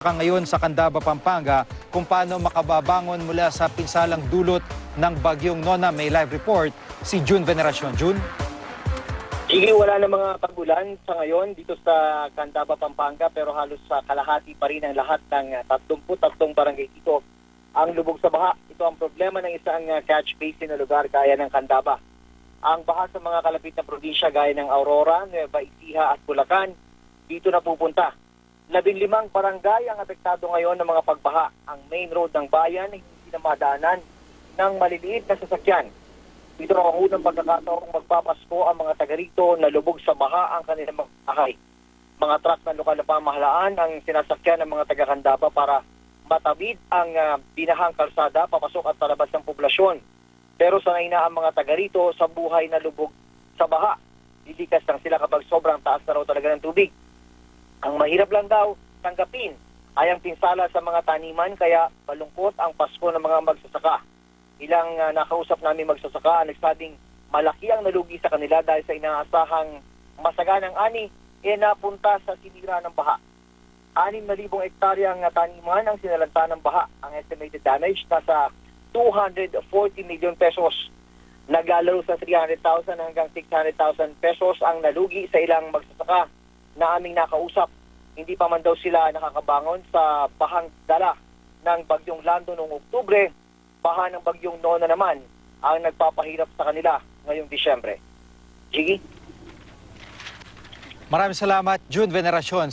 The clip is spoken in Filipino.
Ngayon sa Candaba, Pampanga, kung paano makababangon mula sa pinsalang dulot ng bagyong Nona. May live report si June Veneracion. June? Sige, wala na mga pagulan sa ngayon dito sa Candaba, Pampanga, pero halos sa kalahati pa rin ang lahat ng 33 barangay dito ang lubog sa baha. Ito ang problema ng isang catch basin na lugar gaya ng Candaba. Ang baha sa mga kalapit na probinsya gaya ng Aurora, Nueva Ecija at Bulacan, dito na pupunta. 15 barangay ang apektado ngayon ng mga pagbaha. Ang main road ng bayan hindi na madaanan ng maliliit na sasakyan. Ito ang unang pagkakataong magpapasko ang mga taga rito na lubog sa baha ang kanilang mga bahay. Mga truck ng lokal na pamahalaan ang sinasakyan ng mga taga Candaba para matawid ang binahang kalsada papasok at palabas ng poblasyon. Pero sanay na ang mga taga rito sa buhay na lubog sa baha. Lilikas lang sila kapag sobrang taas na raw talaga ng tubig. Ang mahirap lang daw tanggapin ay ang pinsala sa mga taniman, kaya malungkot ang Pasko ng mga magsasaka. Ilang nakausap namin magsasaka ang nagsabing malaki ang nalugi sa kanila dahil sa inaasahang masaganang ani napunta sa sinira ng baha. 6,000 hektaryang taniman ang sinalanta ng baha. Ang estimated damage nasa 240 million pesos. Naglalaro sa 300,000 hanggang 600,000 pesos ang nalugi sa ilang magsasaka na aming nakausap. Hindi pa man daw sila nakakabangon sa bahang dala ng bagyong Lando noong Oktubre. Baha ng bagyong Nona naman ang nagpapahirap sa kanila ngayong Disyembre. Jiggy? Maraming salamat, June Veneracion.